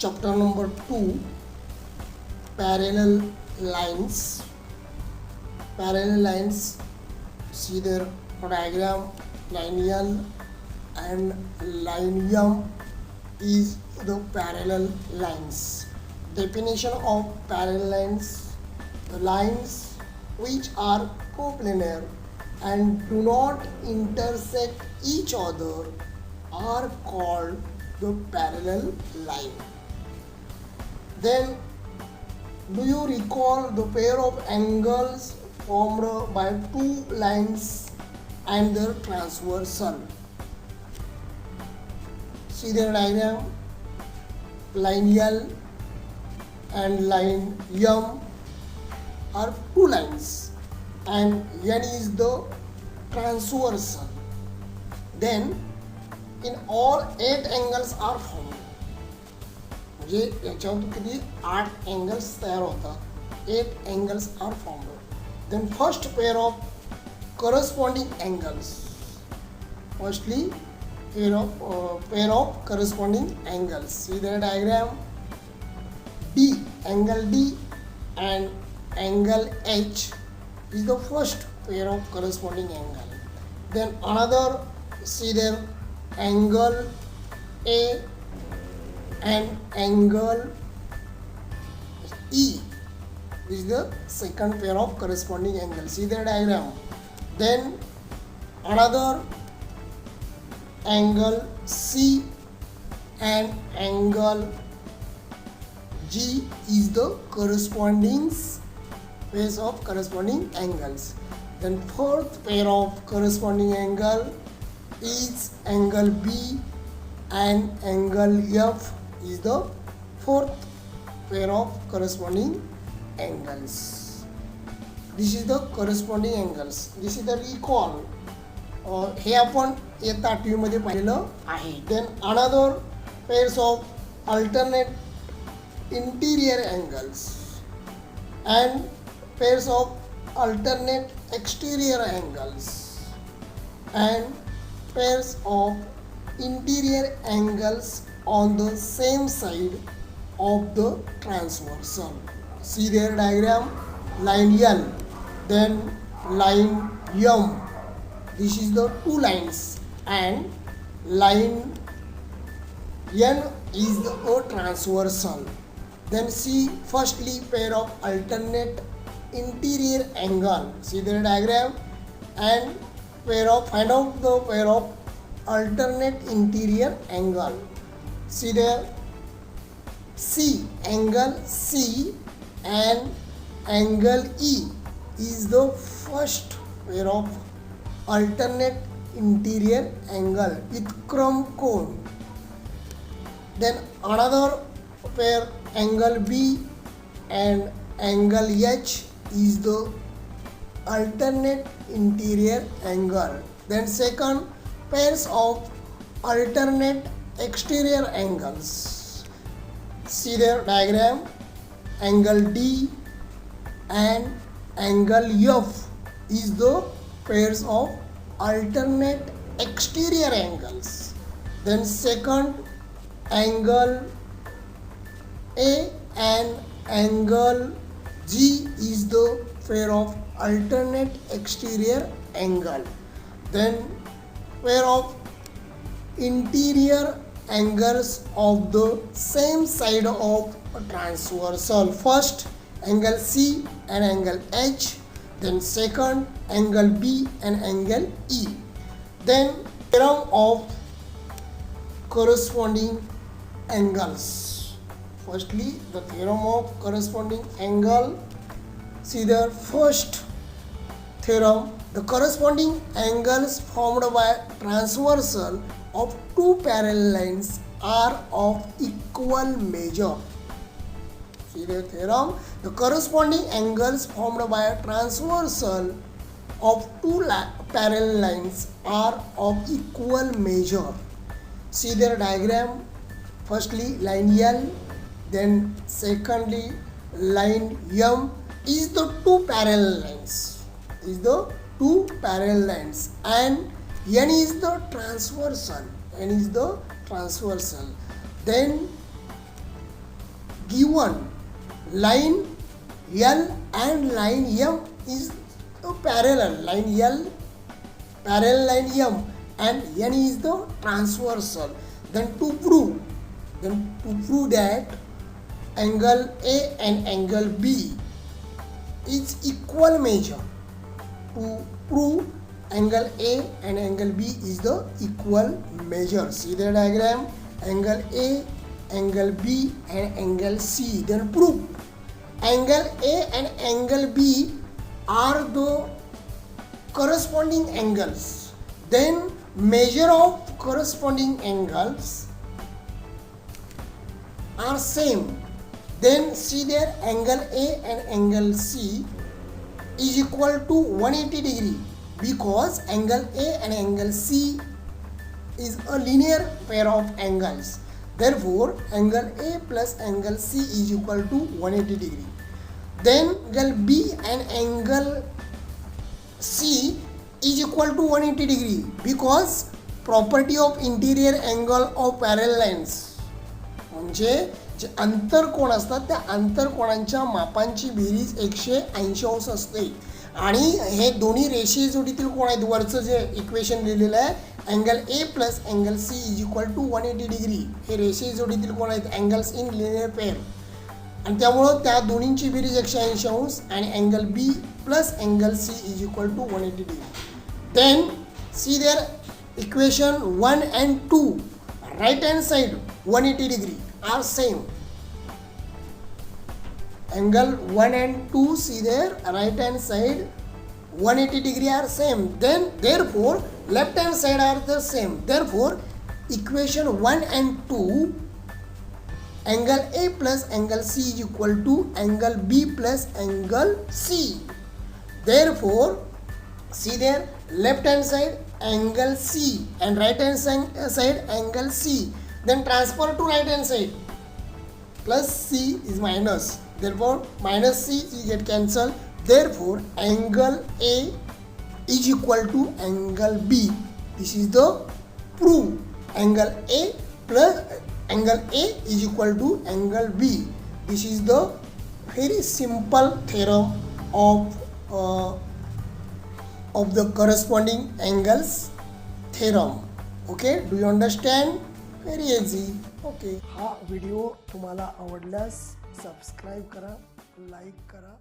chapter number 2, parallel lines. Parallel lines, see their diagram. Line L and line M is the parallel lines. Definition of parallel lines: the lines which are coplanar and do not intersect each other are called the parallel line. Then, do you recall the pair of angles formed by two lines and their transversal? See their diagram. Line L and line M are two lines and N is the transversal. Then in all 8 angles are formed. म्हणजे याच्यावर किती 8 angles तयार होतात. 8 angles are formed. Then first pair of corresponding angles. Firstly, pair of corresponding angles. See the diagram. D, angle D and angle H is the first pair of corresponding angle. Then another, see there, angle A and angle E is the second pair of corresponding angles. See the diagram. Then another angle C and angle G is the corresponding pairs of corresponding angles. Then fourth pair of corresponding angle is angle B and angle F is the fourth pair of corresponding angles. This is the corresponding angles. This is the recall. हे आपण इयत्ता 8वी मध्ये पाहिलेलं आहे. Then another pairs of alternate interior angles and pairs of alternate exterior angles and pairs of interior angles on the same side of the transversal. See their diagram. Line L, then line M. This is the two lines and line N is the transversal. Then see firstly pair of alternate interior angle. See the diagram and find out the pair of alternate interior angle. See there, C, angle C and angle E is the first pair of alternate interior angle with chrome cone. Then another pair, angle B and angle H is the alternate interior angle. Then second, pairs of alternate exterior angles. See their diagram. Angle D and angle F is the pairs of alternate exterior angles. Then second, angle A and angle G is the pair of alternate exterior angle. Then pair of interior angles of the same side of a transversal. First, angle C and angle H. Then second, angle B and angle E. Then theorem of corresponding angles. Firstly, the theorem of corresponding angle. See the first theorem. The corresponding angles formed by transversal of two parallel lines are of equal measure. See the theorem. The corresponding angles formed by a transversal of two parallel lines are of equal measure. See their diagram. Firstly, line L, then secondly, line M is the two parallel lines. And N is the transversal. Then given line L and line M is a parallel line L, parallel line M, and N is the transversal. Then to prove that angle A and angle B is equal measure, to prove angle A and angle B is the equal measure. See the diagram, angle A, angle B and angle C. Then prove angle A and angle B are the corresponding angles. Then measure of corresponding angles are same. Then see there, angle A and angle C is equal to 180 degree, because angle A and angle C is a linear pair of angles. Therefore angle A plus angle C is equal to 180 degree. Then angle B and angle C is equal to 180 degree, because property of interior angle of parallel lines, म्हणजे जे अंतरकोन असतात त्या अंतरकोनांच्या मापांची berries 180 अंश असते. आणि हे दोन्ही रेषीय जोडीतील कोण आहेत, वरचं जे इक्वेशन लिहिलेलं आहे angle a plus angle c is equal to 180 degree, हे रेषीय जोडीतील कोण आहेत, अँगल्स इन लिनियर पेअर. आणि त्यामुळं त्या दोन्हींची बेरीज 180 अंश आणि angle b plus angle c is equal to 180 degree. Then see their equation 1 and 2, right hand side 180 degree are same. Angle 1 and 2, see there, right hand side 180 degree are same. Then therefore left hand side are the same. Therefore equation 1 and 2, angle A plus angle C is equal to angle B plus angle C. Therefore see there, left hand side angle C and right hand side angle C. Then transfer to right hand side, plus C is minus, therefore minus C is get cancelled. Therefore angle A is equal to angle B. This is the proof. Angle A plus angle A is equal to angle B. This is the very simple theorem of the corresponding angles theorem. Okay, do you understand? Very easy. Okay, हा video तुम्हाला आवडल्यास subscribe करा, like करा.